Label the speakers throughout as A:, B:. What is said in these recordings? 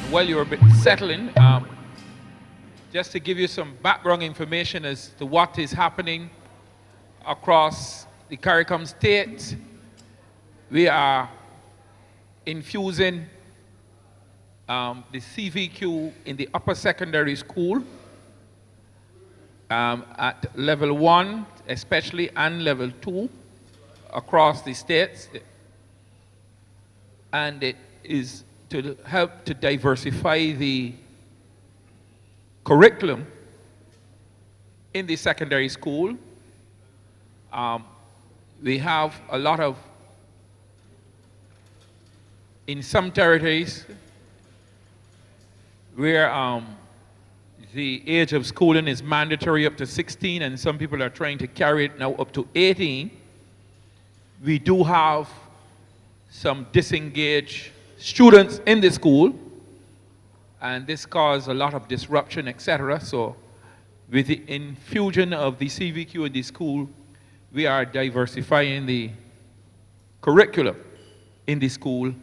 A: while you're a bit settling, just to give you some background information as to what is happening across the CARICOM state, we are infusing the CVQ in the upper secondary school at level 1 especially and level 2 across the states, and it is to help to diversify the curriculum in the secondary school. We have a lot of, in some territories, where the age of schooling is mandatory up to 16, and some people are trying to carry it now up to 18. We do have some disengaged students in the school, and this caused a lot of disruption, etc. So with the infusion of the CVQ in the school, we are diversifying the curriculum in the school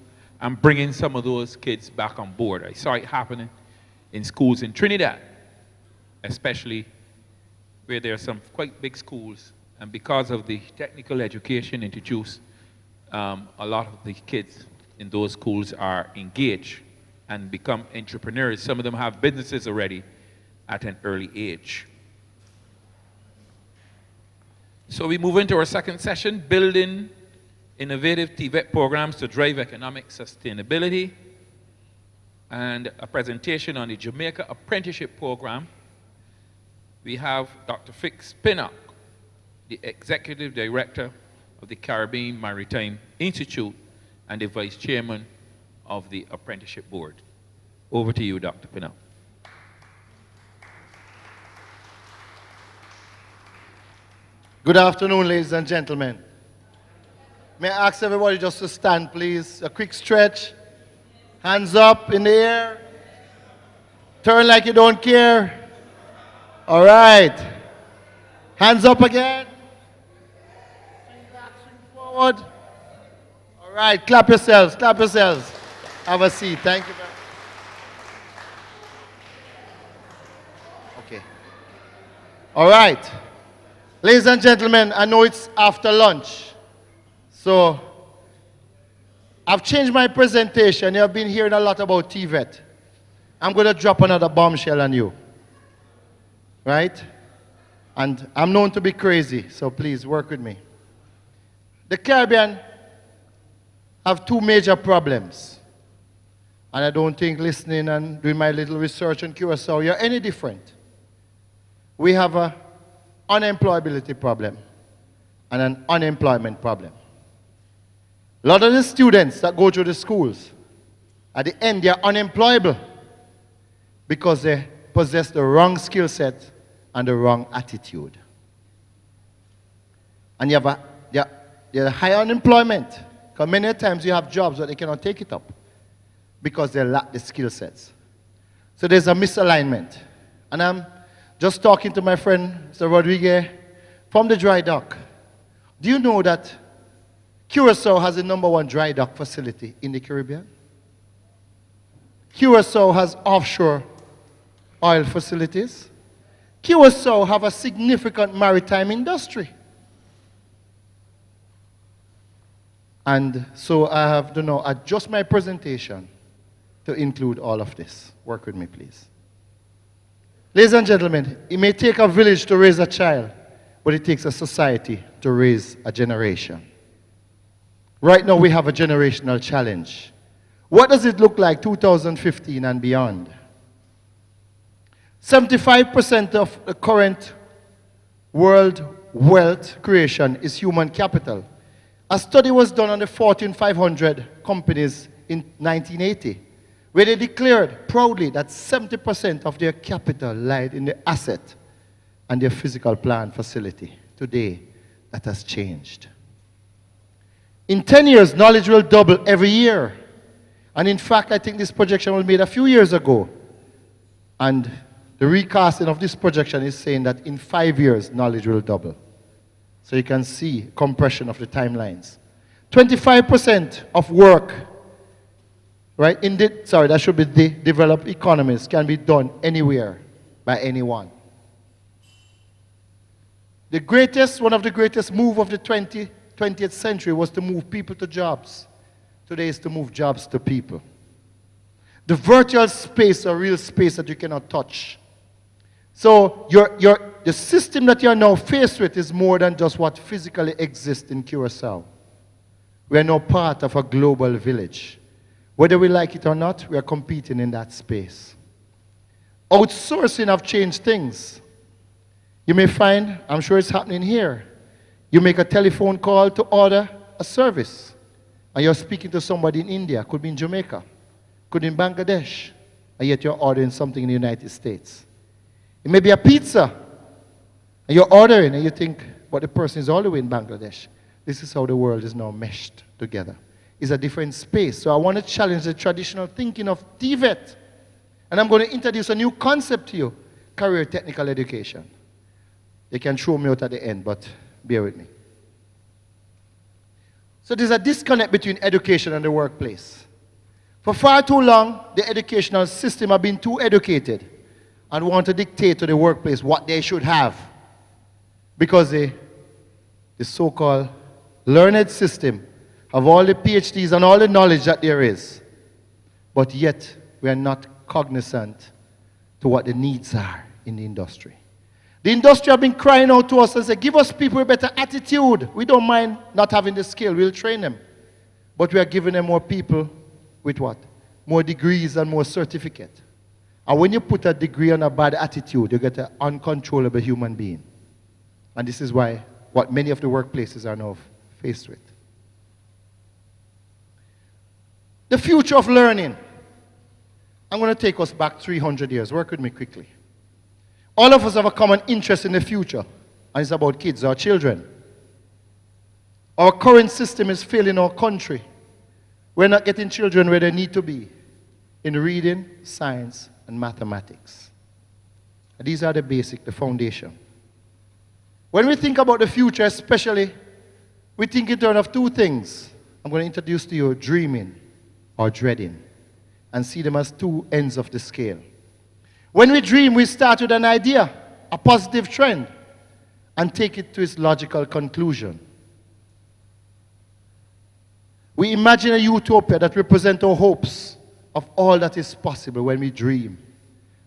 A: and bringing some of those kids back on board. I saw it happening in schools in Trinidad, especially where there are some quite big schools, and because of the technical education introduced, a lot of the kids in those schools are engaged and become entrepreneurs. Some of them have businesses already at an early age. So we move into our second session, building innovative TVET programs to drive economic sustainability, and a presentation on the Jamaica Apprenticeship Program. We have Dr. Fix Pinnock, the Executive Director of the Caribbean Maritime Institute and the Vice Chairman of the Apprenticeship Board. Over to you, Dr. Pinnock.
B: Good afternoon, ladies and gentlemen. May I ask everybody just to stand, please? A quick stretch. Hands up in the air. Turn like you don't care. All right. Hands up again. Swing back, swing forward. All right, clap yourselves, clap yourselves. Have a seat. Thank you very much. Okay. All right. Ladies and gentlemen, I know it's after lunch. So, I've changed my presentation. You've been hearing a lot about TVET. I'm going to drop another bombshell on you. Right? And I'm known to be crazy, so please work with me. The Caribbean have two major problems. And I don't think listening and doing my little research on Curacao, you're any different. We have an unemployability problem and an unemployment problem. A lot of the students that go to the schools, at the end, they are unemployable because they possess the wrong skill set and the wrong attitude. And you have a high unemployment because many times you have jobs but they cannot take it up because they lack the skill sets. So there's a misalignment. And I'm just talking to my friend, Mr. Rodriguez, from the dry dock. Do you know that Curacao has the #1 dry dock facility in the Caribbean? Curacao has offshore oil facilities. Curacao have a significant maritime industry. And so I have to now adjust my presentation to include all of this. Work with me, please. Ladies and gentlemen, it may take a village to raise a child, but it takes a society to raise a generation. Right now we have a generational challenge. What does it look like 2015 and beyond? 75% of the current world wealth creation is human capital. A study was done on the Fortune 500 companies in 1980, where they declared proudly that 70% of their capital lied in the asset and their physical plant facility. Today, that has changed. In 10 years, knowledge will double every year. And in fact, I think this projection was made a few years ago. And the recasting of this projection is saying that in 5 years, knowledge will double. So you can see compression of the timelines. 25% of work right? Sorry, that should be the developed economies can be done anywhere by anyone. One of the greatest move of the 20th century was to move people to jobs. Today is to move jobs to people. The virtual space or real space that you cannot touch. So the system that you are now faced with is more than just what physically exists in Curacao. We are now part of a global village. Whether we like it or not, we are competing in that space. Outsourcing have changed things. You may find, I'm sure it's happening here, you make a telephone call to order a service, and you're speaking to somebody in India, could be in Jamaica, could be in Bangladesh, and yet you're ordering something in the United States. It may be a pizza, and you're ordering, and you think, but the person is all the way in Bangladesh. This is how the world is now meshed together. It's a different space. So I want to challenge the traditional thinking of TVET. And I'm going to introduce a new concept to you, career technical education. They can throw me out at the end, but bear with me. So there's a disconnect between education and the workplace. For far too long, the educational system have been too educated and want to dictate to the workplace what they should have. Because the so-called learned system have all the PhDs and all the knowledge that there is. But yet, we are not cognizant to what the needs are in the industry. The industry have been crying out to us and said, give us people with better attitude. We don't mind not having the skill. We'll train them. But we are giving them more people with what? More degrees and more certificate. And when you put a degree on a bad attitude, you get an uncontrollable human being. And this is why what many of the workplaces are now faced with. The future of learning. I'm going to take us back 300 years. Work with me quickly. All of us have a common interest in the future, and it's about kids, our children. Our current system is failing our country. We're not getting children where they need to be in reading, science, and mathematics. And these are the basic, the foundation. When we think about the future, especially, we think in terms of two things. I'm going to introduce to you dreaming or dreading, and see them as two ends of the scale. When we dream, we start with an idea, a positive trend, and take it to its logical conclusion. We imagine a utopia that represents our hopes of all that is possible when we dream.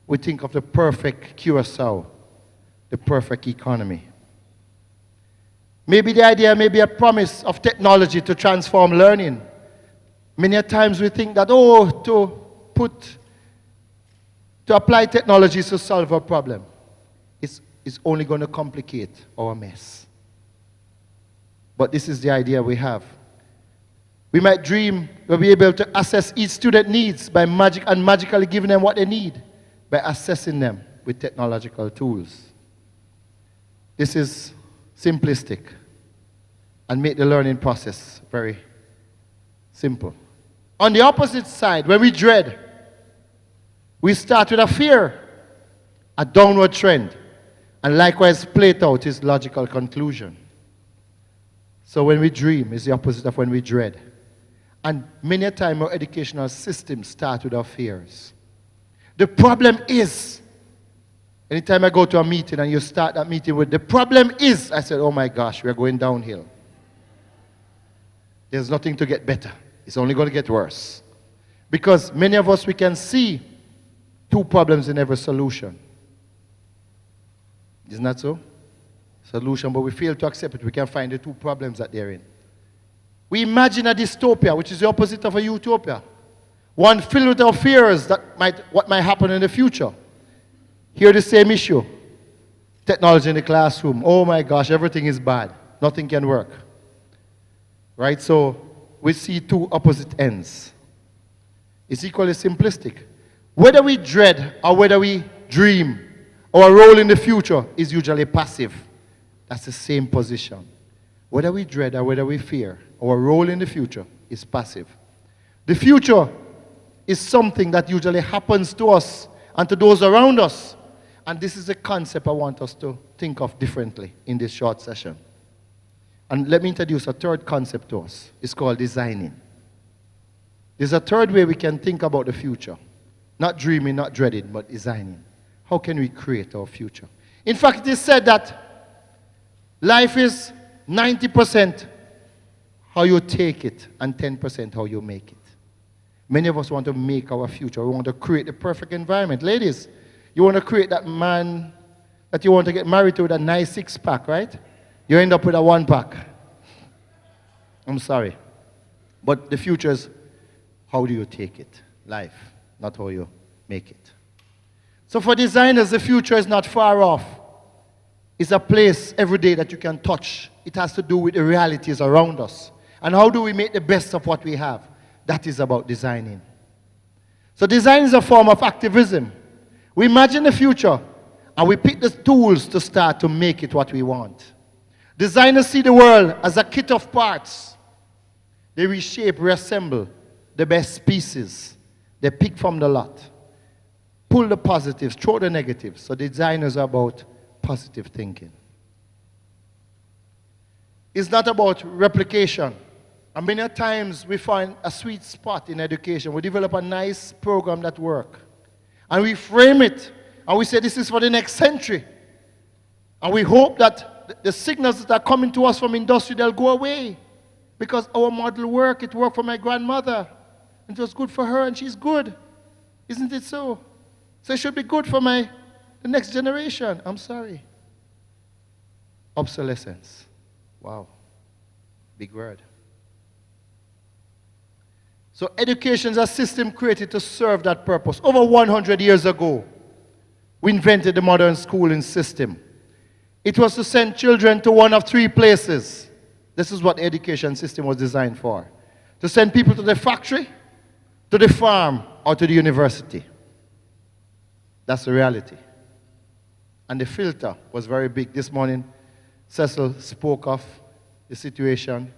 B: We think of the perfect Curacao, the perfect economy. Maybe the idea may be a promise of technology to transform learning. Many a times we think that, to apply technologies to solve a problem is only going to complicate our mess. But this is the idea we have. We might dream we'll be able to assess each student's needs by magically giving them what they need by assessing them with technological tools. This is simplistic and make the learning process very simple. On the opposite side, when we dread, we start with a fear, a downward trend, and likewise play it out its logical conclusion. So when we dream is the opposite of when we dread. And many a time our educational systems start with our fears. The problem is, anytime I go to a meeting and you start that meeting with, the problem is, I said, oh my gosh, we are going downhill. There's nothing to get better. It's only going to get worse. Because many of us, we can see two problems in every solution. Isn't that so? Solution, but we fail to accept it. We can find the two problems that they're in. We imagine a dystopia, which is the opposite of a utopia. One filled with our fears that what might happen in the future. Here the same issue. Technology in the classroom. Oh my gosh, everything is bad. Nothing can work. Right? So we see two opposite ends. It's equally simplistic. Whether we dread or whether we dream, our role in the future is usually passive. That's the same position. Whether we dread or whether we fear, our role in the future is passive. The future is something that usually happens to us and to those around us. And this is a concept I want us to think of differently in this short session. And let me introduce a third concept to us. It's called designing. There's a third way we can think about the future. Not dreaming, not dreading, but designing. How can we create our future? In fact, it is said that life is 90% how you take it and 10% how you make it. Many of us want to make our future. We want to create the perfect environment. Ladies, you want to create that man that you want to get married to with a nice six-pack, right? You end up with a one-pack. I'm sorry. But the future is, how do you take it? Life, not how you make it. So for designers, the future is not far off. It's a place every day that you can touch. It has to do with the realities around us. And how do we make the best of what we have? That is about designing. So design is a form of activism. We imagine the future, and we pick the tools to start to make it what we want. Designers see the world as a kit of parts. They reshape, reassemble the best pieces. They pick from the lot. Pull the positives, throw the negatives. So designers are about positive thinking. It's not about replication. And many times we find a sweet spot in education. We develop a nice program that works. And we frame it. And we say this is for the next century. And we hope that the signals that are coming to us from industry, they'll go away. Because our model worked. It worked for my grandmother. And it was good for her, and she's good. Isn't it so? So it should be good for the next generation. I'm sorry. Obsolescence. Wow. Big word. So education is a system created to serve that purpose. Over 100 years ago, we invented the modern schooling system. It was to send children to one of three places. This is what the education system was designed for. To send people to the factory, to the farm, or to the university. That's the reality. And the filter was very big. This morning, Cecil spoke of the situation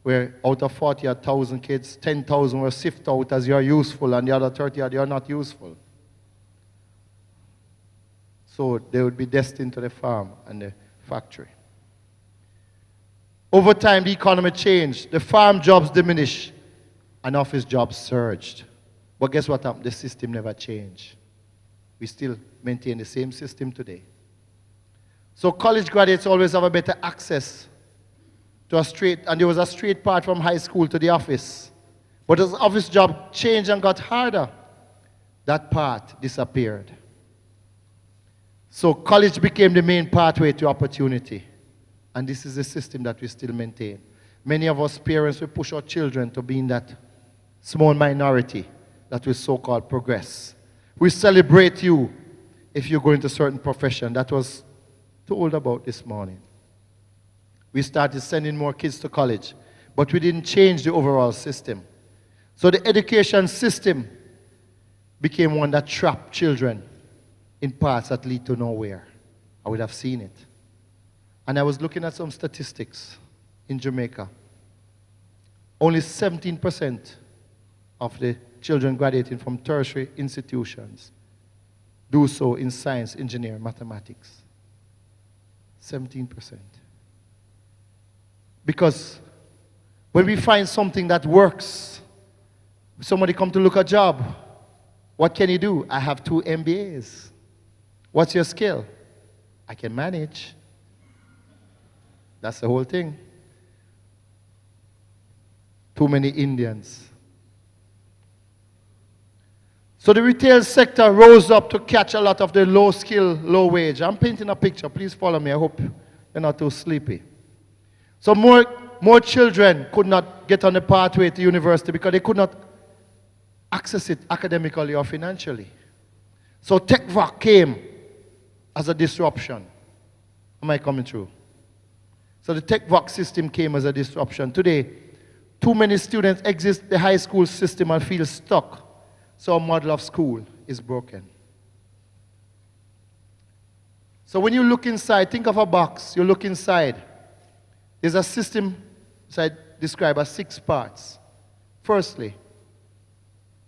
B: where out of 40,000 kids, 10,000 were sifted out as you're useful, and the other 30 are you're not useful. So they would be destined to the farm and the factory. Over time, the economy changed. The farm jobs diminished, and office jobs surged. But guess what happened? The system never changed. We still maintain the same system today. So college graduates always have a better access to and there was a straight path from high school to the office. But as office job changed and got harder, that path disappeared. So college became the main pathway to opportunity. And this is a system that we still maintain. Many of us parents will push our children to be in that small minority that will so-called progress. We celebrate you if you go into a certain profession. That was told about this morning. We started sending more kids to college, but we didn't change the overall system. So the education system became one that trapped children in paths that lead to nowhere. I would have seen it. And I was looking at some statistics in Jamaica. Only 17% of the children graduating from tertiary institutions do so in science, engineering, mathematics. 17%. Because when we find something that works, somebody come to look at a job, what can you do? I have 2 MBAs. What's your skill? I can manage. That's the whole thing. Too many Indians. So the retail sector rose up to catch a lot of the low skill, low wage. I'm painting a picture. Please follow me. I hope you're not too sleepy. So more children could not get on the pathway to university because they could not access it academically or financially. So TechVac came as a disruption. Am I coming through? So the TechVac system came as a disruption. Today, too many students exit the high school system and feel stuck. So our model of school is broken. So when you look inside, think of a box. You look inside. There's a system I describe as 6 parts. Firstly,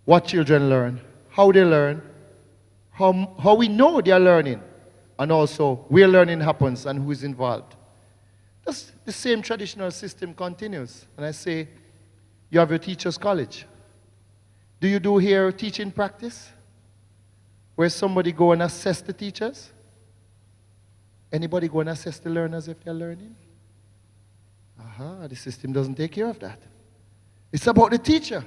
B: what children learn, how they learn, how we know they are learning, and also where learning happens and who is involved. That's the same traditional system continues. And I say, you have your teacher's college. Do you do here teaching practice? Where somebody go and assess the teachers? Anybody go and assess the learners if they're learning? Aha, the system doesn't take care of that. It's about the teacher.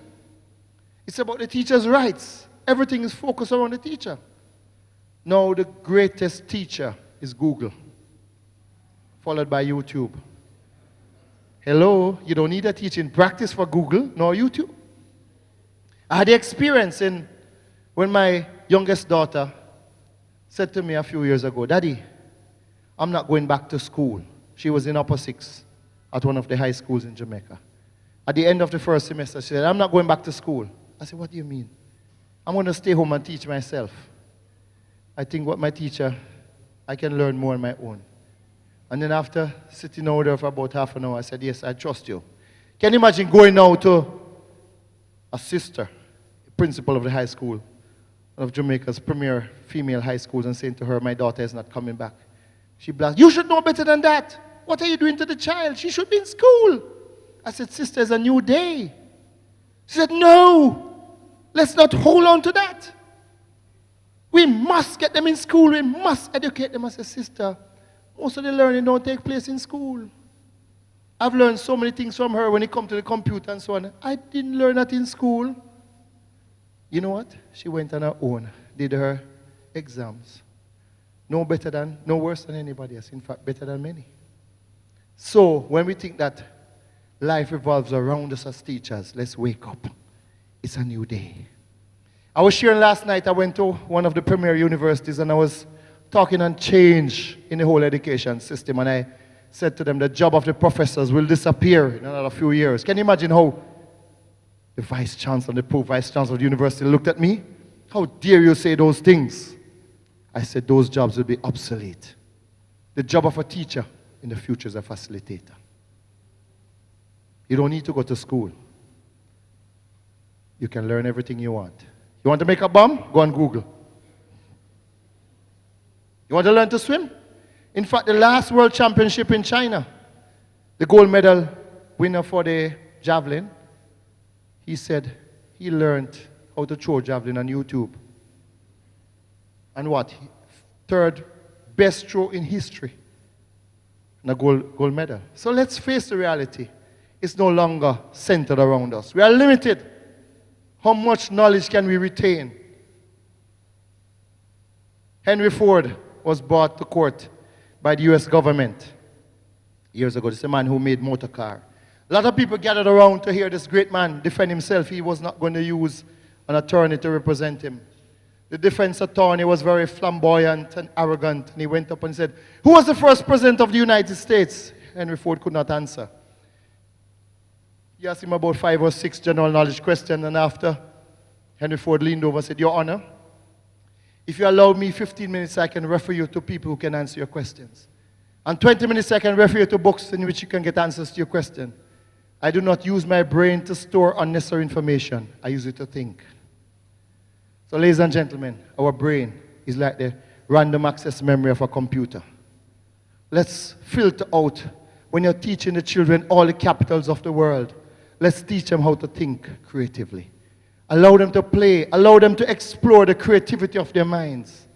B: It's about the teacher's rights. Everything is focused around the teacher. Now the greatest teacher is Google, followed by YouTube. Hello, you don't need a teaching practice for Google nor YouTube. I had the experience when my youngest daughter said to me a few years ago, Daddy, I'm not going back to school. She was in upper six at one of the high schools in Jamaica. At the end of the first semester, she said, I'm not going back to school. I said, what do you mean? I'm going to stay home and teach myself. I think what my teacher, I can learn more on my own. And then after sitting over there for about half an hour, I said, yes, I trust you. Can you imagine going now to a sister, principal of the high school, one of Jamaica's premier female high schools, and saying to her, my daughter is not coming back. She blasted, you should know better than that. What are you doing to the child? She should be in school. I said, sister, it's a new day. She said, no, let's not hold on to that. We must get them in school. We must educate them. I said, sister, most of the learning don't take place in school. I've learned so many things from her when it comes to the computer and so on. I didn't learn that in school. You know what? She went on her own, did her exams. No worse than anybody else. In fact, better than many. So, when we think that life revolves around us as teachers, let's wake up. It's a new day. I was sharing last night, I went to one of the premier universities and I was talking on change in the whole education system, and I said to them the job of the professors will disappear in another few years. Can you imagine how the vice chancellor and the pro-vice chancellor of the university looked at me? How dare you say those things? I said those jobs will be obsolete. The job of a teacher in the future is a facilitator. You don't need to go to school. You can learn everything you want. You want to make a bomb? Go on Google. You want to learn to swim? In fact, the last World Championship in China, the gold medal winner for the javelin, he said he learned how to throw javelin on YouTube. And what? Third best throw in history. And a gold medal. So let's face the reality. It's no longer centered around us. We are limited. How much knowledge can we retain? Henry Ford was brought to court by the US government years ago. This is a man who made motor car. A lot of people gathered around to hear this great man defend himself. He was not going to use an attorney to represent him. The defense attorney was very flamboyant and arrogant, and he went up and said, who was the first president of the United States? Henry Ford could not answer. He asked him about 5 or 6 general knowledge questions, and after, Henry Ford leaned over and said, Your Honor, if you allow me 15 minutes, I can refer you to people who can answer your questions. And 20 minutes, I can refer you to books in which you can get answers to your question. I do not use my brain to store unnecessary information. I use it to think. So, ladies and gentlemen, our brain is like the random access memory of a computer. Let's filter out, when you're teaching the children all the capitals of the world, let's teach them how to think creatively. Allow them to play. Allow them to explore the creativity of their minds.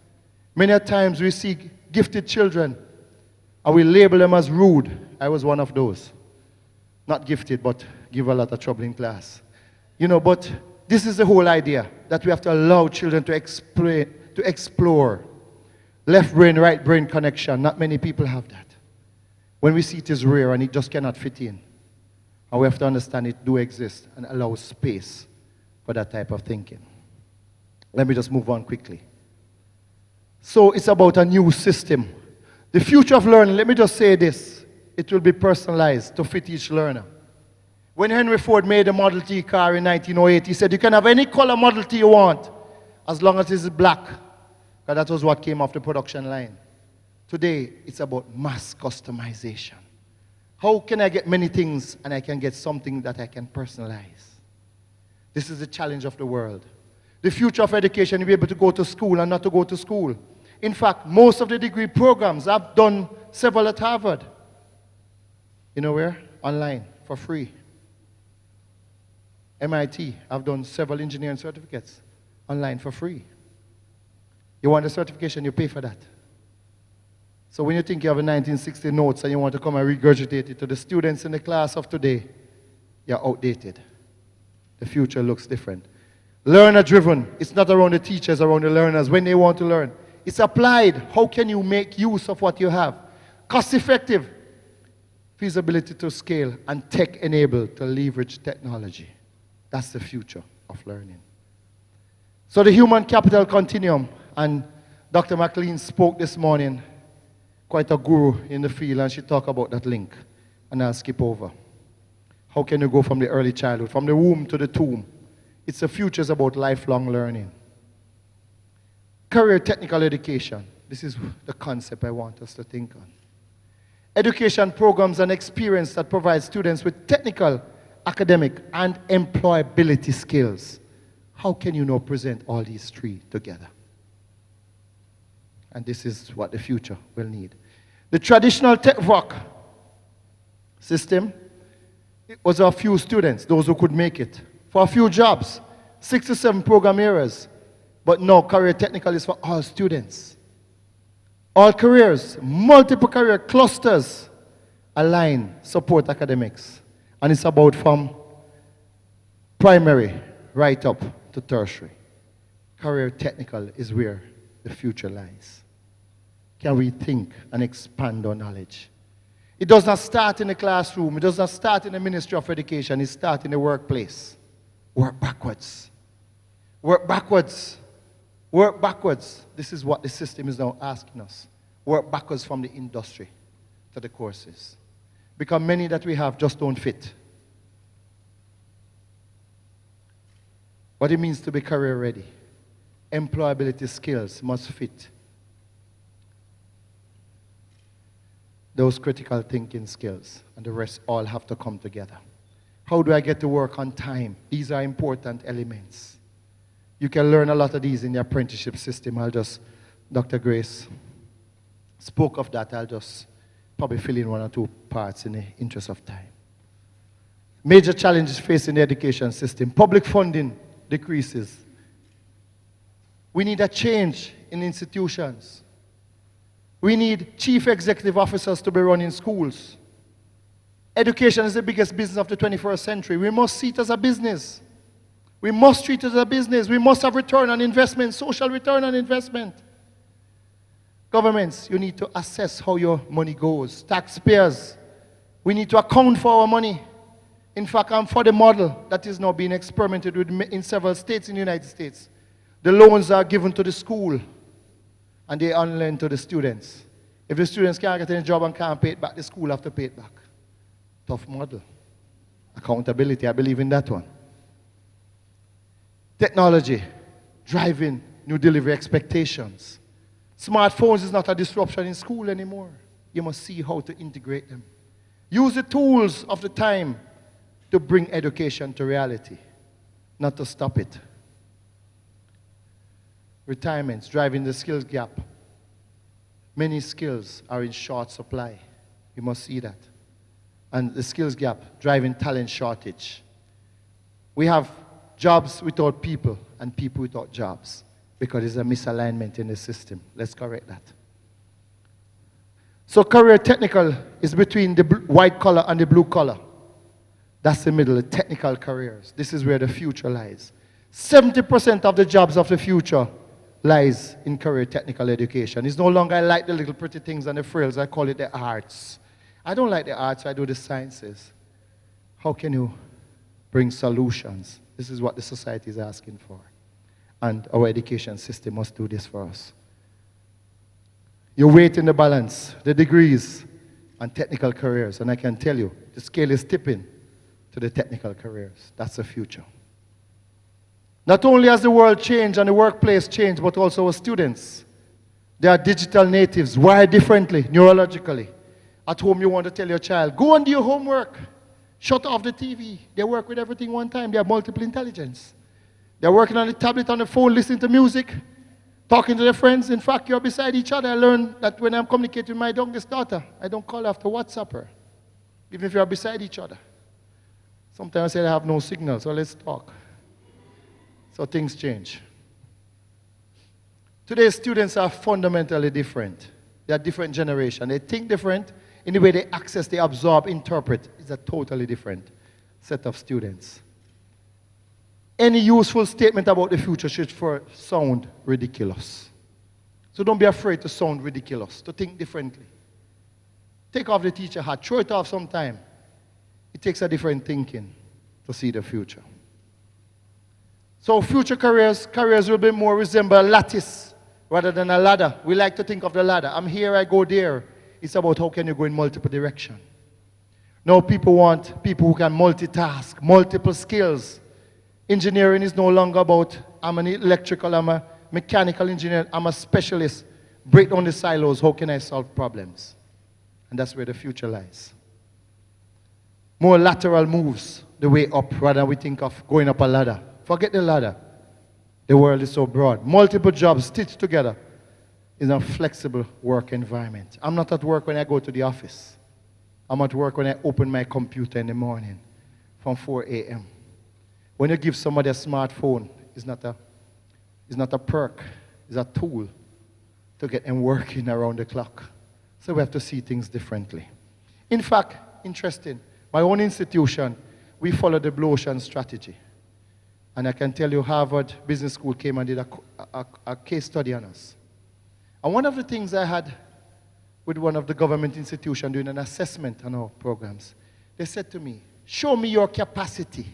B: Many times we see gifted children and we label them as rude. I was one of those. Not gifted, but give a lot of trouble in class. You know, but this is the whole idea, that we have to allow children to explore. Left brain, right brain connection. Not many people have that. When we see it is rare and it just cannot fit in. And we have to understand it do exist and allow space for that type of thinking. Let me just move on quickly. So it's about a new system. The future of learning, let me just say this. It will be personalized to fit each learner. When Henry Ford made the Model T car in 1908, he said, you can have any color Model T you want, as long as it's black. Because that was what came off the production line. Today, it's about mass customization. How can I get many things and I can get something that I can personalize? This is the challenge of the world. The future of education, you'll be able to go to school and not to go to school. In fact, most of the degree programs, I've done several at Harvard. You know where? Online, for free. MIT, I've done several engineering certificates online for free. You want a certification, you pay for that. So when you think you have a 1960 notes and you want to come and regurgitate it to the students in the class of today, you're outdated. The future looks different. Learner-driven. It's not around the teachers, around the learners when they want to learn. It's applied. How can you make use of what you have? Cost-effective. Feasibility to scale and tech-enabled to leverage technology. That's the future of learning. So the human capital continuum, and Dr. McLean spoke this morning, quite a guru in the field, and she talked about that link. And I'll skip over. How can you go from the early childhood, from the womb to the tomb? It's the future is about lifelong learning. Career technical education. This is the concept I want us to think on. Education programs and experience that provide students with technical, academic, and employability skills. How can you now present all these three together? And this is what the future will need. The traditional TechVoc system, it was a few students, those who could make it, for a few jobs, 6 to 7 program areas. But now career technical is for all students. All careers, multiple career clusters, align, support academics. And it's about from primary right up to tertiary. Career technical is where the future lies. Can we think and expand our knowledge? It does not start in the classroom. It does not start in the Ministry of Education. It starts in the workplace. Work backwards. Work backwards. Work backwards. This is what the system is now asking us. Work backwards from the industry to the courses. Because many that we have just don't fit. What it means to be career ready. Employability skills must fit. Those critical thinking skills, and the rest all have to come together. How do I get to work on time? These are important elements. You can learn a lot of these in the apprenticeship system. Dr. Grace spoke of that. I'll just probably fill in 1 or 2 parts in the interest of time. Major challenges facing the education system. Public funding decreases. We need a change in institutions. We need chief executive officers to be running schools. Education is the biggest business of the 21st century. We must see it as a business. We must treat it as a business. We must have return on investment, social return on investment. Governments, you need to assess how your money goes. Taxpayers, we need to account for our money. In fact, I'm for the model that is now being experimented with in several states in the United States. The loans are given to the school, and they unlend to the students. If the students can't get any job and can't pay it back, the school have to pay it back. Tough model. Accountability, I believe in that one. Technology, driving new delivery expectations. Smartphones is not a disruption in school anymore. You must see how to integrate them. Use the tools of the time to bring education to reality, not to stop it. Retirements, driving the skills gap. Many skills are in short supply. You must see that. And the skills gap, driving talent shortage. We have jobs without people and people without jobs because there's a misalignment in the system. Let's correct that. So career technical is between the white collar and the blue collar. That's the middle, the technical careers. This is where the future lies. 70% of the jobs of the future lies in career technical education. It's no longer I like the little pretty things and the frills, I call it the arts. I don't like the arts, I do the sciences. How can you bring solutions? This is what the society is asking for. And our education system must do this for us. You weight in the balance, the degrees and technical careers, and I can tell you, the scale is tipping to the technical careers. That's the future. Not only has the world changed and the workplace changed, but also our students. They are digital natives, wired differently, neurologically. At home you want to tell your child, go and do your homework. Shut off the TV. They work with everything one time. They have multiple intelligence. They're working on the tablet, on the phone, listening to music, talking to their friends. In fact, you're beside each other. I learned that when I'm communicating with my youngest daughter, I don't call her after WhatsApp her, even if you're beside each other. Sometimes I say I have no signal, so let's talk. So things change. Today's students are fundamentally different. They are different generation. They think different. In the way they access, they absorb, interpret. It's a totally different set of students. Any useful statement about the future should sound ridiculous. So don't be afraid to sound ridiculous, to think differently. Take off the teacher hat, throw it off sometime. It takes a different thinking to see the future. So future careers will be more resemble a lattice rather than a ladder. We like to think of the ladder. I'm here, I go there. It's about how can you go in multiple directions. Now people want people who can multitask, multiple skills. Engineering is no longer about I'm an electrical, I'm a mechanical engineer, I'm a specialist. Break down the silos, how can I solve problems? And that's where the future lies. More lateral moves, the way up, rather than we think of going up a ladder. Forget the ladder. The world is so broad. Multiple jobs stitched together in a flexible work environment. I'm not at work when I go to the office. I'm at work when I open my computer in the morning from 4 a.m. When you give somebody a smartphone, it's not a perk, it's a tool to get them working around the clock. So we have to see things differently. In fact, interesting, my own institution, we follow the Blue Ocean strategy. And I can tell you Harvard Business School came and did a case study on us. And one of the things I had with one of the government institutions doing an assessment on our programs, they said to me, show me your capacity.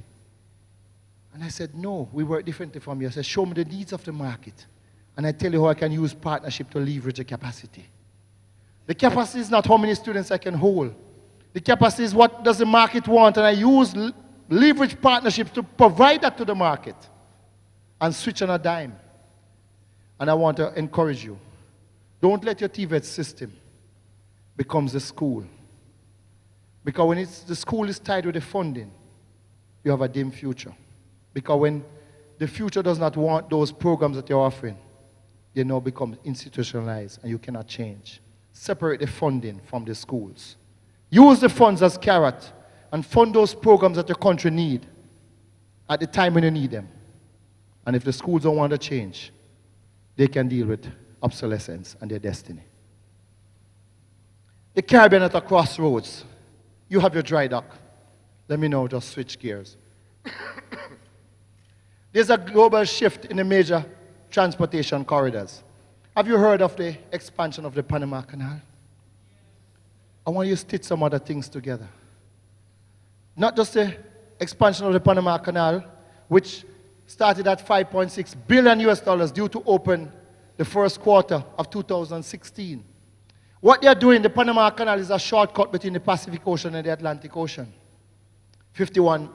B: And I said, no, we work differently from you. I said, show me the needs of the market. And I tell you how I can use partnership to leverage the capacity. The capacity is not how many students I can hold. The capacity is what does the market want, and I use leverage partnerships to provide that to the market and switch on a dime. And I want to encourage you. Don't let your TVET system become the school. Because when the school is tied with the funding, you have a dim future. Because when the future does not want those programs that you're offering, they now become institutionalized and you cannot change. Separate the funding from the schools. Use the funds as carrot and fund those programs that your country need at the time when you need them. And if the schools don't want to change, they can deal with obsolescence and their destiny. The Caribbean at a crossroads. You have your dry dock. Let me know, just switch gears. There's a global shift in the major transportation corridors. Have you heard of the expansion of the Panama Canal? I want you to stitch some other things together. Not just the expansion of the Panama Canal, which started at $5.6 billion US dollars due to open the first quarter of 2016. What they are doing, the Panama Canal is a shortcut between the Pacific Ocean and the Atlantic Ocean. 51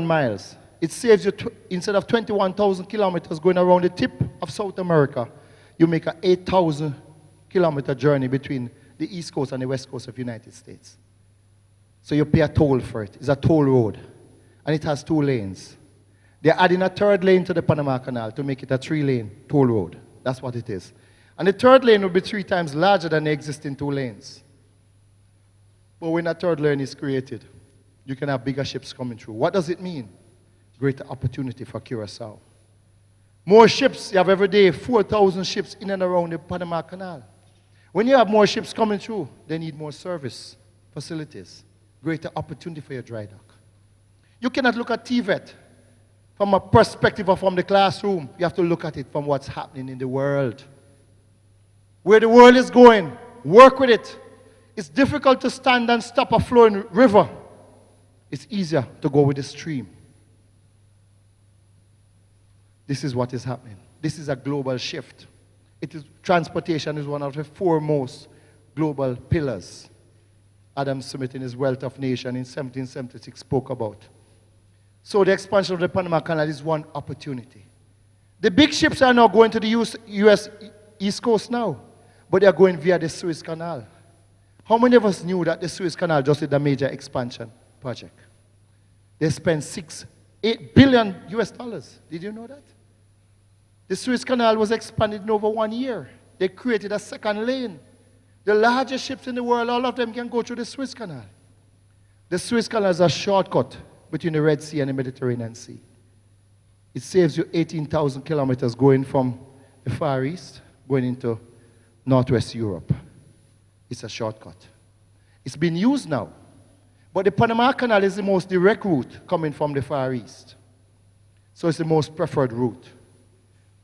B: miles. It saves you, instead of 21,000 kilometers going around the tip of South America, you make an 8,000 kilometer journey between the East Coast and the West Coast of the United States. So you pay a toll for it. It's a toll road. And it has 2 lanes. They're adding a 3rd lane to the Panama Canal to make it a 3-lane toll road. That's what it is. And the 3rd lane will be 3 times larger than the existing 2 lanes. But when a 3rd lane is created, you can have bigger ships coming through. What does it mean? Greater opportunity for Curaçao. More ships. You have every day 4,000 ships in and around the Panama Canal. When you have more ships coming through, they need more service facilities. Greater opportunity for your dry dock. You cannot look at TVET from a perspective or from the classroom. You have to look at it from what's happening in the world. Where the world is going, work with it. It's difficult to stand and stop a flowing river. It's easier to go with the stream. This is what is happening. This is a global shift. Transportation is one of the foremost global pillars. Adam Smith in his Wealth of Nations in 1776 spoke about. So the expansion of the Panama Canal is one opportunity. The big ships are now going to the US East Coast now, but they are going via the Suez Canal. How many of us knew that the Suez Canal just did a major expansion project? They spent $8 billion US dollars. Did you know that? The Suez Canal was expanded in over 1 year. They created a 2nd lane. The largest ships in the world, all of them can go through the Suez Canal. The Suez Canal is a shortcut between the Red Sea and the Mediterranean Sea. It saves you 18,000 kilometers going from the Far East, going into Northwest Europe. It's a shortcut. It's been used now. But the Panama Canal is the most direct route coming from the Far East. So it's the most preferred route.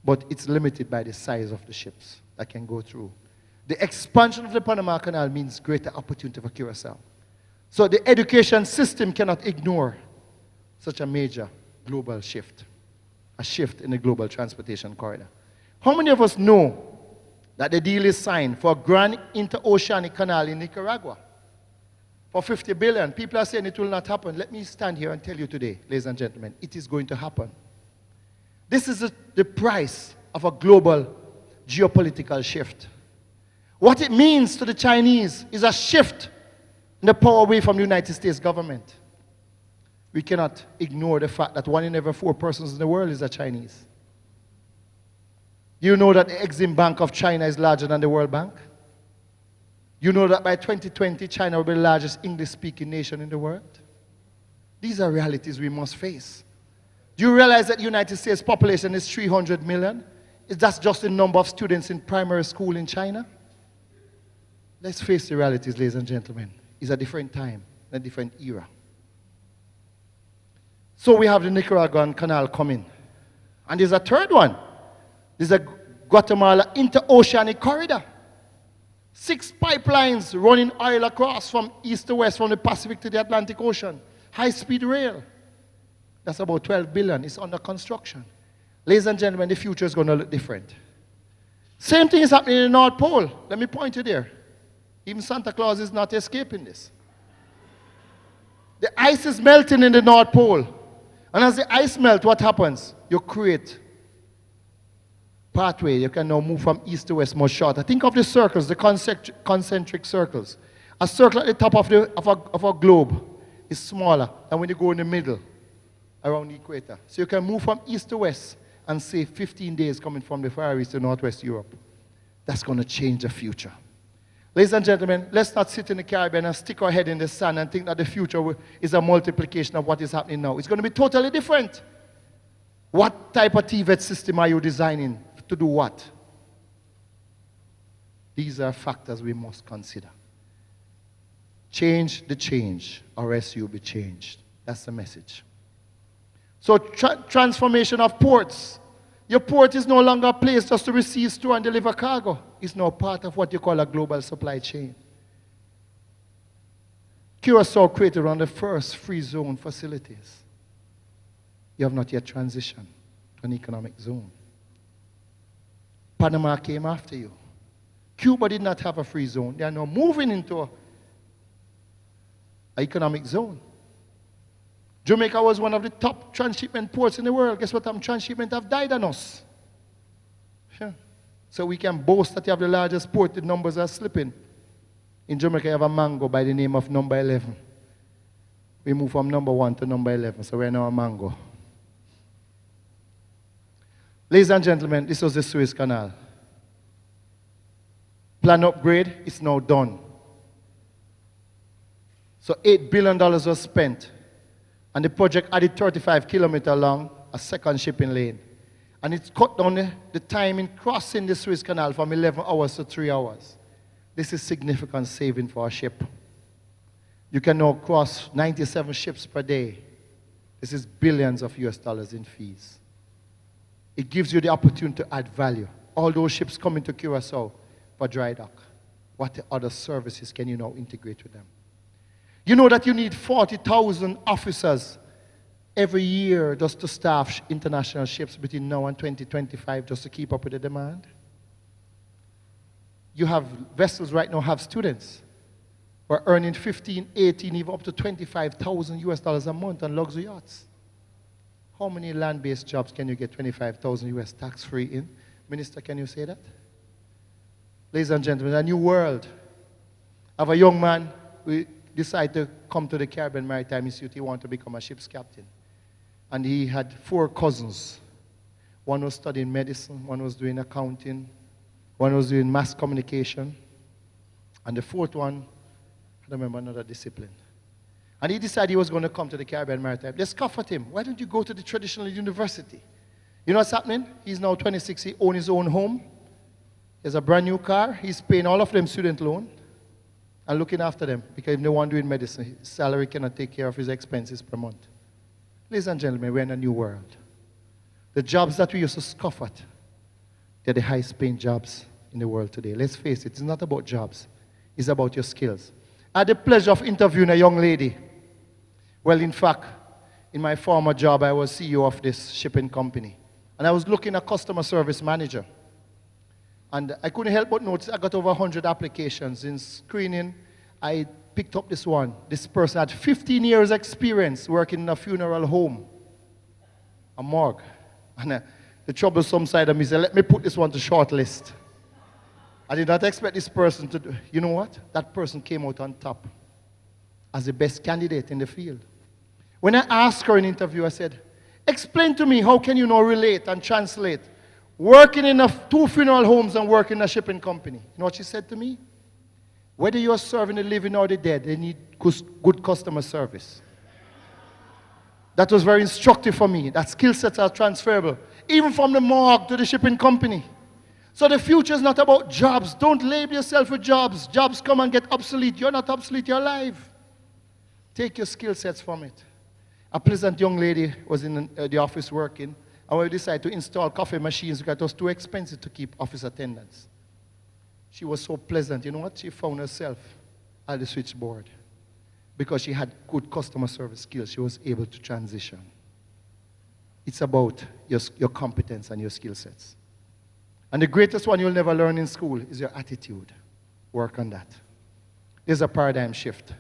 B: But it's limited by the size of the ships that can go through. The expansion of the Panama Canal means greater opportunity for Curaçao. So the education system cannot ignore such a major global shift, a shift in the global transportation corridor. How many of us know that the deal is signed for a grand interoceanic canal in Nicaragua for 50 billion? People are saying it will not happen. Let me stand here and tell you today, ladies and gentlemen, it is going to happen. This is the price of a global geopolitical shift. What it means to the Chinese is a shift in the power away from the United States government. We cannot ignore the fact that 1 in every 4 persons in the world is a Chinese. You know that the Exim Bank of China is larger than the World Bank? You know that by 2020, China will be the largest English-speaking nation in the world? These are realities we must face. Do you realize that the United States population is 300 million? That's just the number of students in primary school in China? Let's face the realities, ladies and gentlemen. It's a different time, a different era. So we have the Nicaraguan Canal coming. And there's a third one. There's a Guatemala interoceanic corridor. 6 pipelines running oil across from east to west, from the Pacific to the Atlantic Ocean. High-speed rail. That's about 12 billion. It's under construction. Ladies and gentlemen, the future is going to look different. Same thing is happening in the North Pole. Let me point you there. Even Santa Claus is not escaping this. The ice is melting in the North Pole. And as the ice melts, what happens? You create pathway. You can now move from east to west much shorter. Think of the circles, the concentric circles. A circle at the top of a globe is smaller than when you go in the middle around the equator. So you can move from east to west and save 15 days coming from the Far East to Northwest Europe. That's going to change the future. Ladies and gentlemen, let's not sit in the Caribbean and stick our head in the sand and think that the future is a multiplication of what is happening now. It's going to be totally different. What type of TVET system are you designing to do what? These are factors we must consider. Change the change, or else you'll be changed. That's the message. So transformation of ports. Your port is no longer a place just to receive, store, and deliver cargo. It's now part of what you call a global supply chain. Curaçao created one of the first free zone facilities. You have not yet transitioned to an economic zone. Panama came after you. Cuba did not have a free zone. They are now moving into an economic zone. Jamaica was one of the top transshipment ports in the world. Guess what? Transshipment have died on us. Yeah. So we can boast that you have the largest port. The numbers are slipping. In Jamaica, you have a mango by the name of number 11. We moved from number 1 to number 11, so we're now a mango. Ladies and gentlemen, this was the Suez Canal. Plan upgrade is now done. So $8 billion was spent. And the project added 35 kilometers long, a second shipping lane. And it's cut down the time in crossing the Suez Canal from 11 hours to 3 hours. This is significant saving for a ship. You can now cross 97 ships per day. This is billions of US dollars in fees. It gives you the opportunity to add value. All those ships coming to Curaçao for dry dock. What other services can you now integrate with them? You know that you need 40,000 officers every year just to staff international ships between now and 2025 just to keep up with the demand? You have vessels right now have students who are earning 15, 18, even up to 25,000 US dollars a month on luxury yachts. How many land-based jobs can you get 25,000 US tax-free in? Minister, can you say that? Ladies and gentlemen, a new world. I have a young man who decided to come to the Caribbean Maritime Institute. He wanted to become a ship's captain. And he had 4 cousins. One was studying medicine, one was doing accounting, one was doing mass communication, and the 4th one, I don't remember another discipline. And he decided he was going to come to the Caribbean Maritime. They scoffed at him. Why don't you go to the traditional university? You know what's happening? He's now 26. He owns his own home. He has a brand new car. He's paying all of them student loan and looking after them because if no one doing medicine, his salary cannot take care of his expenses per month. Ladies and gentlemen, we're in a new world. The jobs that we used to scoff at, they're the highest paying jobs in the world today. Let's face it, it's not about jobs. It's about your skills. I had the pleasure of interviewing a young lady. Well, in fact, in my former job, I was CEO of this shipping company. And I was looking at customer service manager. And I couldn't help but notice I got over 100 applications. In screening, I picked up this one. This person had 15 years experience working in a funeral home, a morgue. And the troublesome side of me said, let me put this one to short list. I did not expect this person to do. You know what? That person came out on top as the best candidate in the field. When I asked her in an interview, I said, explain to me, how can you now relate and translate working in two funeral homes and working in a shipping company? You know what she said to me? Whether you're serving the living or the dead, they need good customer service. That was very instructive for me. That skill sets are transferable, even from the morgue to the shipping company. So the future is not about jobs. Don't label yourself with jobs. Jobs come and get obsolete. You're not obsolete, you're alive. Take your skill sets from it. A pleasant young lady was in the office working, and we decided to install coffee machines because it was too expensive to keep office attendants. She was so pleasant. You know what? She found herself at the switchboard. Because she had good customer service skills, she was able to transition. It's about your competence and your skill sets. And the greatest one you'll never learn in school is your attitude. Work on that. There's a paradigm shift.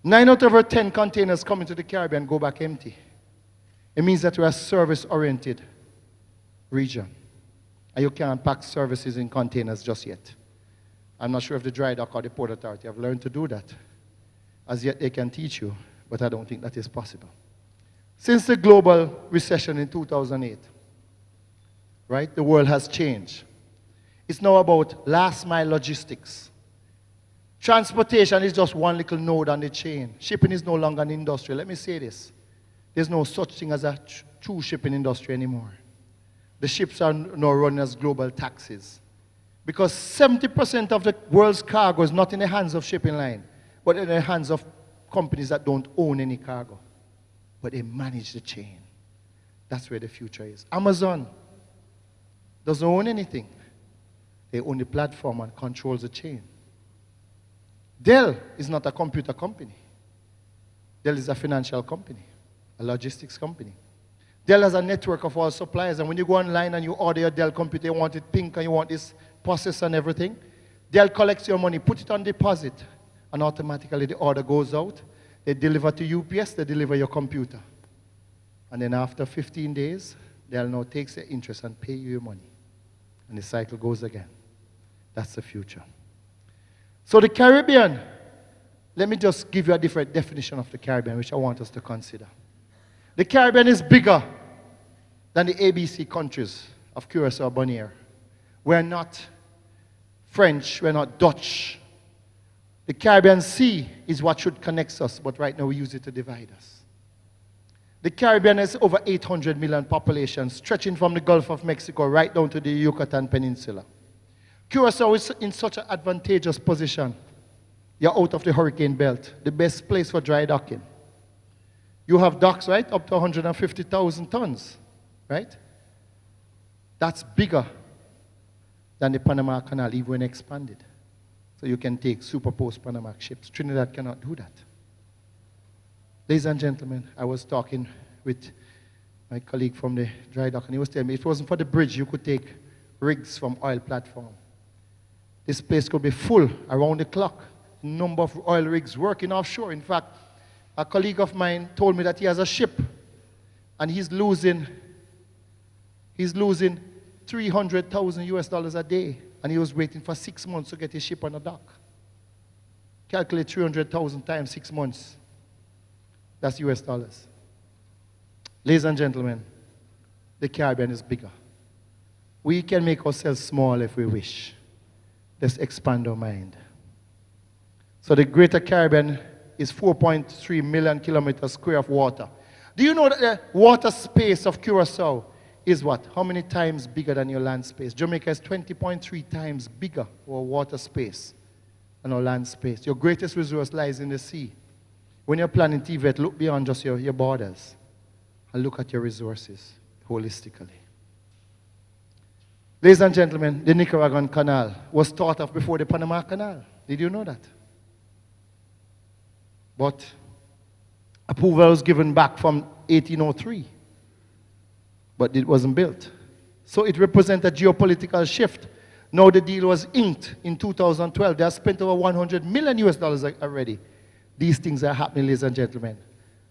B: 9 out of every 10 containers coming to the Caribbean go back empty. It means that we're a service-oriented region. And you can't pack services in containers just yet. I'm not sure if the dry dock or the port authority have learned to do that. As yet they can teach you, but I don't think that is possible. Since the global recession in 2008, right, the world has changed. It's now about last mile logistics. Transportation is just one little node on the chain. Shipping is no longer an industry. Let me say this. There's no such thing as a true shipping industry anymore. The ships are now running as global taxis. Because 70% of the world's cargo is not in the hands of shipping line, but in the hands of companies that don't own any cargo. But they manage the chain. That's where the future is. Amazon doesn't own anything. They own the platform and controls the chain. Dell is not a computer company. Dell is a financial company, a logistics company. Dell has a network of all suppliers, and when you go online and you order your Dell computer, you want it pink and you want this processor and everything, Dell collects your money, put it on deposit, and automatically the order goes out. They deliver to UPS, they deliver your computer. And then after 15 days, Dell now takes the interest and pay you your money. And the cycle goes again. That's the future. So the Caribbean, let me just give you a different definition of the Caribbean, which I want us to consider. The Caribbean is bigger than the ABC countries of Curacao, Bonaire. We're not French, we're not Dutch. The Caribbean Sea is what should connect us, but right now we use it to divide us. The Caribbean has over 800 million population, stretching from the Gulf of Mexico right down to the Yucatan Peninsula. Curacao is in such an advantageous position. You're out of the hurricane belt, the best place for dry docking. You have docks, right, up to 150,000 tons, right? That's bigger than the Panama Canal, even when expanded. So you can take superposed Panamax ships. Trinidad cannot do that. Ladies and gentlemen, I was talking with my colleague from the dry dock, and he was telling me if it wasn't for the bridge, you could take rigs from oil platform. This place could be full around the clock. Number of oil rigs working offshore. In fact, a colleague of mine told me that he has a ship, and he's losing 300,000 US dollars a day, and he was waiting for 6 months to get his ship on the dock. Calculate 300,000 times 6 months. That's US dollars. Ladies and gentlemen, the Caribbean is bigger. We can make ourselves small if we wish. Let's expand our mind. So the Greater Caribbean is 4.3 million kilometers square of water. Do you know that the water space of Curacao is what? How many times bigger than your land space? Jamaica is 20.3 times bigger for water space than our land space. Your greatest resource lies in the sea. When you're planning TVET, look beyond just your borders and look at your resources holistically. Ladies and gentlemen, the Nicaraguan Canal was thought of before the Panama Canal. Did you know that? But approval was given back from 1803, but it wasn't built. So it represented a geopolitical shift. Now the deal was inked in 2012. They have spent over $100 million already. These things are happening, ladies and gentlemen.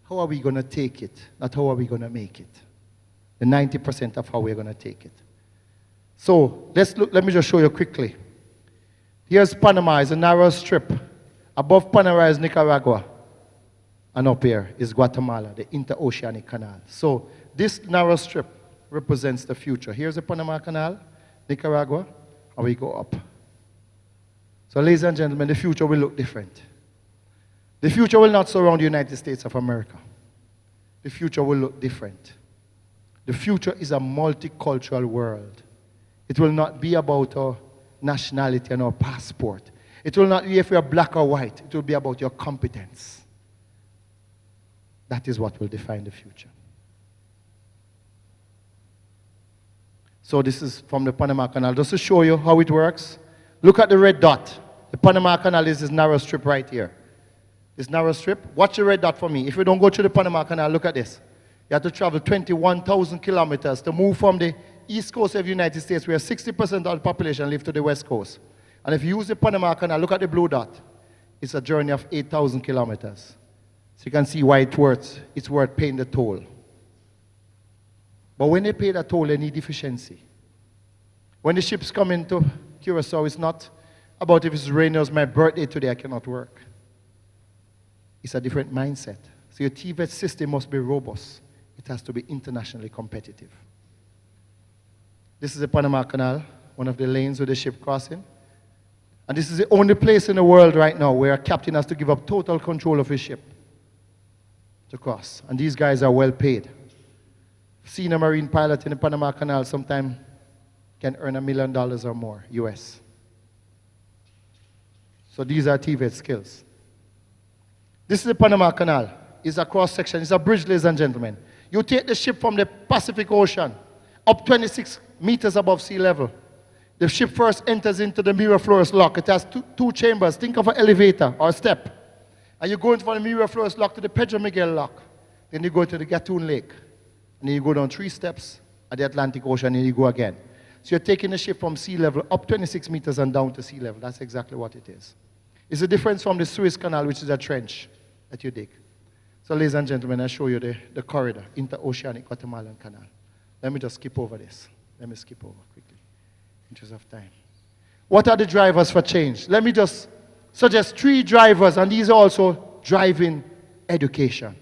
B: How are we going to take it? Not how are we going to make it. The 90% of how we're going to take it. So let's look. Let me just show you quickly. Here's Panama. It's a narrow strip. Above Panama is Nicaragua. And up here is Guatemala, the interoceanic canal. So this narrow strip represents the future. Here's the Panama Canal, Nicaragua, and we go up. So ladies and gentlemen, the future will look different. The future will not surround the United States of America. The future will look different. The future is a multicultural world. It will not be about our nationality and our passport. It will not be if we are black or white. It will be about your competence. That is what will define the future. So this is from the Panama Canal. Just to show you how it works, look at the red dot. The Panama Canal is this narrow strip right here. This narrow strip. Watch the red dot for me. If you don't go through the Panama Canal, look at this. You have to travel 21,000 kilometers to move from the east coast of the United States, where 60% of the population live, to the west coast. And if you use the Panama Canal, look at the blue dot. It's a journey of 8,000 kilometers. So you can see why it's worth paying the toll. But when they pay the toll, they need efficiency. When the ships come into Curacao, it's not about if it's raining or it's my birthday today, I cannot work. It's a different mindset. So your TVET system must be robust. It has to be internationally competitive. This is the Panama Canal, one of the lanes with the ship crossing. And this is the only place in the world right now where a captain has to give up total control of his ship to cross. And these guys are well paid. Senior marine pilot in the Panama Canal sometimes can earn $1 million or more, US. So these are TVET skills. This is the Panama Canal. It's a cross section. It's a bridge, ladies and gentlemen. You take the ship from the Pacific Ocean up 26 meters above sea level. The ship first enters into the Miraflores Lock. It has two chambers. Think of an elevator or a step. And you go into the Miraflores Lock to the Pedro Miguel Lock. Then you go to the Gatun Lake. And then you go down 3 steps at the Atlantic Ocean, and you go again. So you're taking the ship from sea level up 26 meters and down to sea level. That's exactly what it is. It's the difference from the Suez Canal, which is a trench that you dig. So ladies and gentlemen, I show you the corridor, interoceanic Guatemalan Canal. Let me just skip over this. Let me skip over quickly, in interest of time. What are the drivers for change? Let me just suggest 3 drivers, and these are also driving education.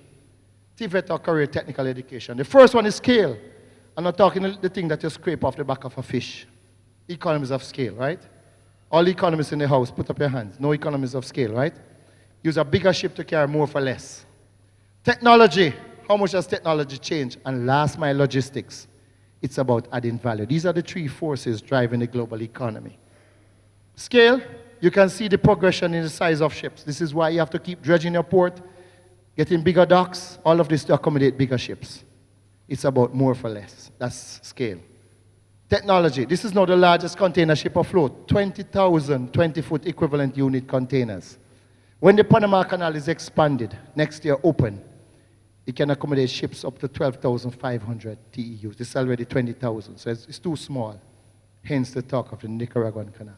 B: TVET or career technical education. The first one is scale. I'm not talking the thing that you scrape off the back of a fish. Economies of scale, right? All economists in the house, put up your hands. No economies of scale, right? Use a bigger ship to carry more for less. Technology. How much has technology changed? And last mile logistics. It's about adding value. These are the 3 forces driving the global economy. Scale. You can see the progression in the size of ships. This is why you have to keep dredging your port, getting bigger docks, all of this to accommodate bigger ships. It's about more for less. That's scale. Technology. This is now the largest container ship afloat. 20,000 20-foot equivalent unit containers. When the Panama Canal is expanded, next year open, it can accommodate ships up to 12,500 TEUs. This is already 20,000, so it's too small. Hence the talk of the Nicaraguan Canal.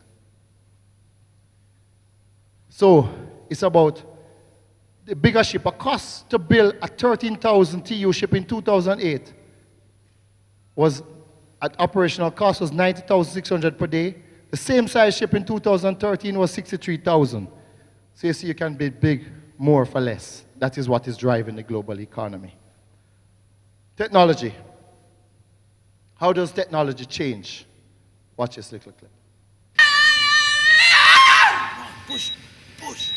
B: So it's about the bigger ship. A cost to build a 13,000 TEU ship in 2008 was, at operational cost, was 90,600 per day. The same size ship in 2013 was 63,000. So you see, you can build big, more for less. That is what is driving the global economy. Technology. How does technology change? Watch this little clip.
C: Push, push.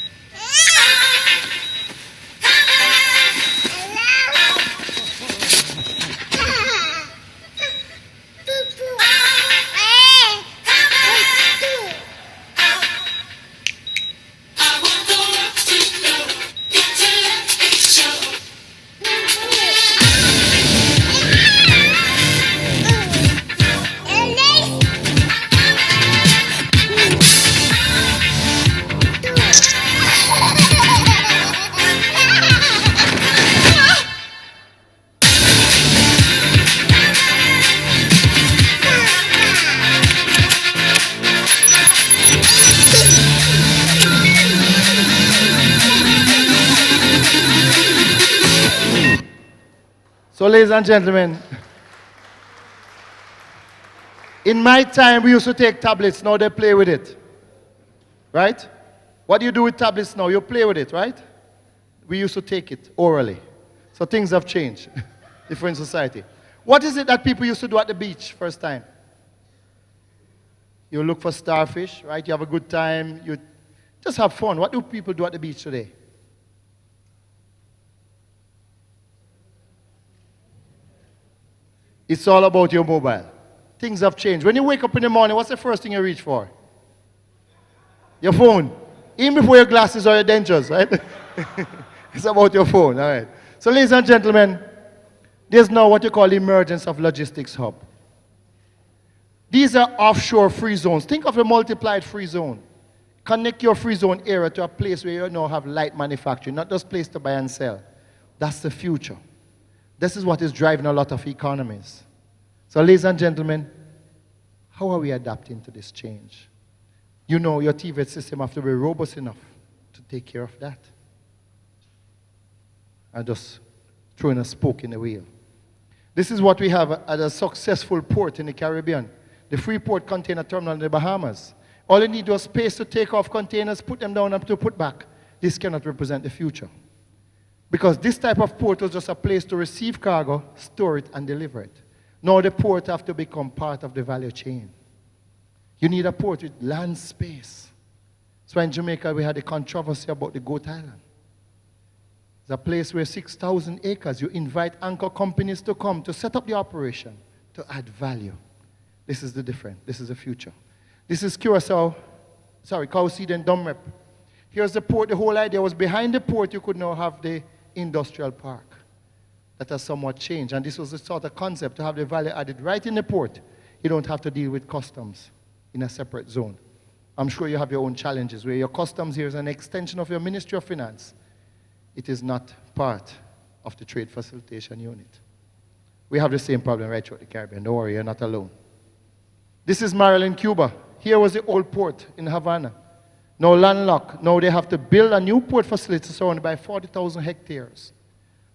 B: So, ladies and gentlemen, in my time, we used to take tablets. Now they play with it. Right? What do you do with tablets now? You play with it, right? We used to take it orally. So things have changed. Different society. What is it that people used to do at the beach first time? You look for starfish, right? You have a good time. You just have fun. What do people do at the beach today? It's all about your mobile. Things have changed. When you wake up in the morning, what's the first thing you reach for? Your phone. Even before your glasses or your dentures, right? It's about your phone, all right. So ladies and gentlemen, there's now what you call the emergence of logistics hub. These are offshore free zones. Think of a multiplied free zone. Connect your free zone area to a place where you now have light manufacturing, not just place to buy and sell. That's the future. This is what is driving a lot of economies. So ladies and gentlemen, how are we adapting to this change? You know your TVET system has to be robust enough to take care of that. I'm just throwing a spoke in the wheel. This is what we have at a successful port in the Caribbean. The Freeport Container Terminal in the Bahamas. All you need was space to take off containers, put them down, and to put back. This cannot represent the future. Because this type of port was just a place to receive cargo, store it, and deliver it. Now the port have to become part of the value chain. You need a port with land space. So in Jamaica, we had a controversy about the Goat Island. It's a place where 6,000 acres, you invite anchor companies to come to set up the operation, to add value. This is the difference. This is the future. This is Curaçao, Cowseed and Dumrep. Here's the port. The whole idea was behind the port, you could now have the industrial park. That has somewhat changed. And this was the sort of concept to have the value added right in the port. You don't have to deal with customs in a separate zone. I'm sure you have your own challenges where your customs here is an extension of your Ministry of Finance. It is not part of the trade facilitation unit. We have the same problem right throughout the Caribbean. Don't worry, you're not alone. This is Maryland, Cuba. Here was the old port in Havana. Now landlocked. Now they have to build a new port facility surrounded by 40,000 hectares.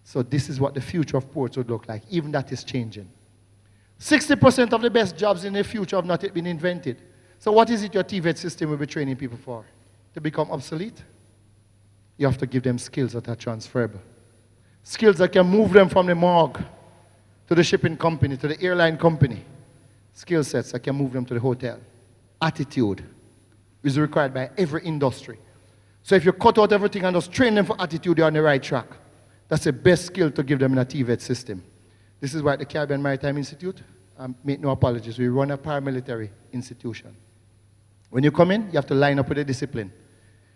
B: So this is what the future of ports would look like. Even that is changing. 60% of the best jobs in the future have not yet been invented. So what is it your TVET system will be training people for? To become obsolete? You have to give them skills that are transferable. Skills that can move them from the morgue to the shipping company, to the airline company. Skill sets that can move them to the hotel. Attitude is required by every industry. So if you cut out everything and just train them for attitude, you're on the right track. That's the best skill to give them in a TVET system. This is why at the Caribbean Maritime Institute, make no apologies, we run a paramilitary institution. When you come in, you have to line up with the discipline.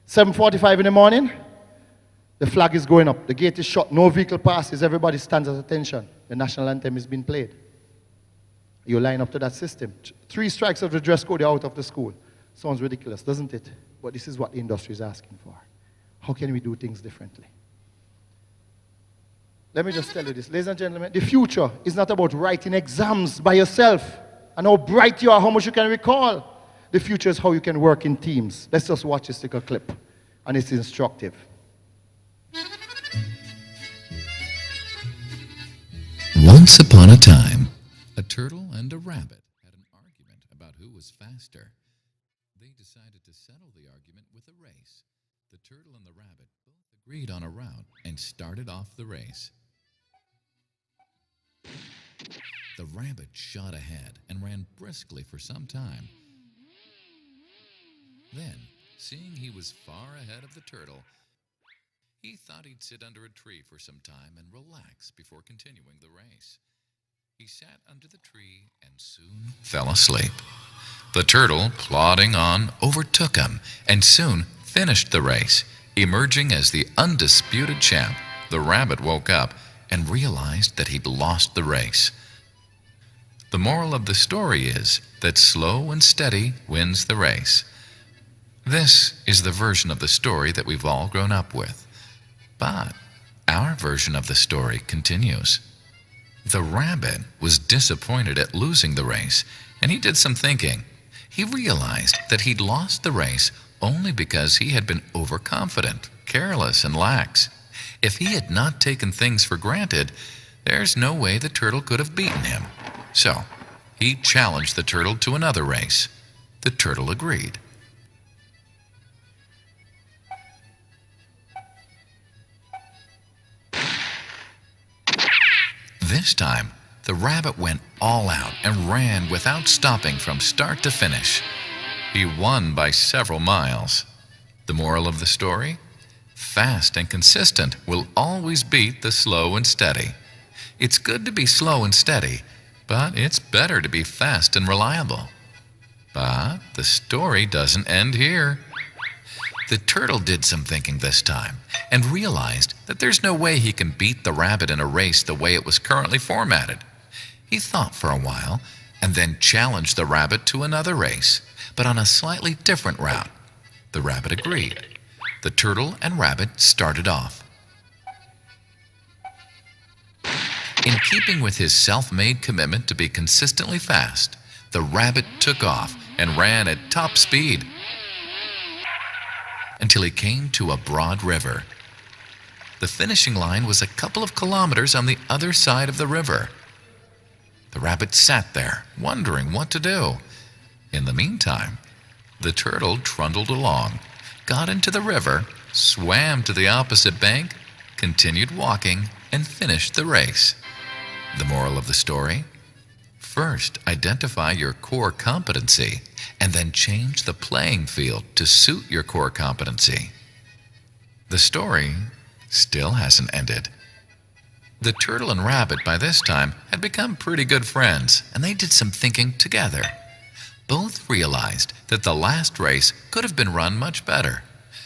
B: 7:45 in the morning, the flag is going up. The gate is shut. No vehicle passes. Everybody stands at attention. The national anthem is being played. You line up to that system. 3 strikes of the dress code, you're out of the school. Sounds ridiculous, doesn't it? But this is what the industry is asking for. How can we do things differently? Let me just tell you this. Ladies and gentlemen, the future is not about writing exams by yourself and how bright you are, how much you can recall. The future is how you can work in teams. Let's just watch this little clip, and it's instructive.
C: Once upon a time, a turtle and a rabbit had an argument about who was faster. They decided to settle the argument with a race. The turtle and the rabbit both agreed on a route and started off the race. The rabbit shot ahead and ran briskly for some time. Then, seeing he was far ahead of the turtle, he thought he'd sit under a tree for some time and relax before continuing the race. He sat under the tree and soon fell asleep. The turtle, plodding on, overtook him and soon finished the race, emerging as the undisputed champ. The rabbit woke up and realized that he'd lost the race. The moral of the story is that slow and steady wins the race. This is the version of the story that we've all grown up with. But our version of the story continues. The rabbit was disappointed at losing the race, and he did some thinking. He realized that he'd lost the race only because he had been overconfident, careless, and lax. If he had not taken things for granted, There's no way the turtle could have beaten him. So, he challenged the turtle to another race. The turtle agreed. This time, the rabbit went all out and ran without stopping from start to finish. He won by several miles. The moral of the story? Fast and consistent will always beat the slow and steady. It's good to be slow and steady, but it's better to be fast and reliable. But the story doesn't end here. The turtle did some thinking this time and realized that there's no way he can beat the rabbit in a race the way it was currently formatted. He thought for a while and then challenged the rabbit to another race, but on a slightly different route. The rabbit agreed. The turtle and rabbit started off. In keeping with his self-made commitment to be consistently fast, the rabbit took off and ran at top speed until he came to a broad river. The finishing line was a couple of kilometers on the other side of the river. The rabbit sat there, wondering what to do. In the meantime, the turtle trundled along, got into the river, swam to the opposite bank, continued walking, and finished the race. The moral of the story? First, identify your core competency, and then change the playing field to suit your core competency. The story still hasn't ended. The turtle and rabbit by this time had become pretty good friends, and they did some thinking together. Both realized that the last race could have been run much better.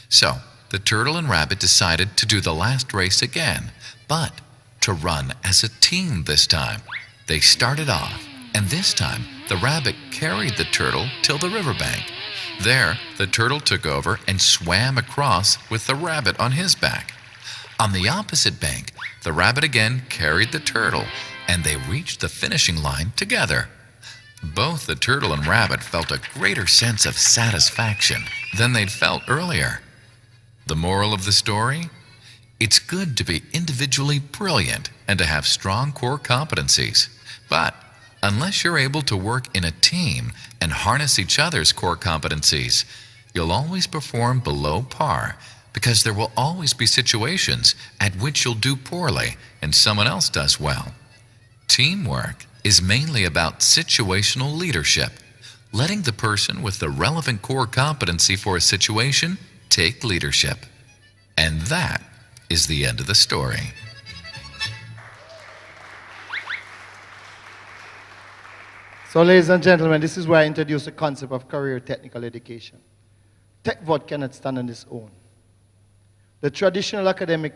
C: So, the turtle and rabbit decided to do the last race again, but to run as a team this time. They started off, and this time the rabbit carried the turtle till the riverbank. There, the turtle took over and swam across with the rabbit on his back. On the opposite bank, the rabbit again carried the turtle, and they reached the finishing line together. Both the turtle and rabbit felt a greater sense of satisfaction than they'd felt earlier. The moral of the story? It's good to be individually brilliant and to have strong core competencies. But unless you're able to work in a team and harness each other's core competencies, you'll always perform below par, because there will always be situations at which you'll do poorly and someone else does well. Teamwork is mainly about situational leadership, letting the person with the relevant core competency for a situation take leadership. And that is the end of the story.
B: So, ladies and gentlemen, this is where I introduce the concept of career technical education. TechVod cannot stand on its own. The traditional academic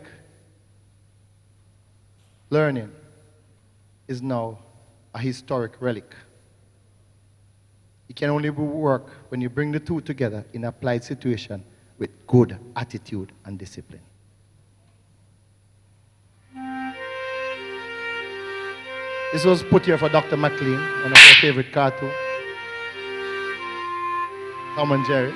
B: learning is now a historic relic. It can only work when you bring the two together in applied situation with good attitude and discipline. This was put here for Dr. McLean, one of your favorite cartoons. Tom and Jerry.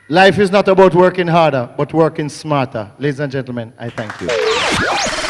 B: Life is not about working harder, but working smarter. Ladies and gentlemen, I thank you.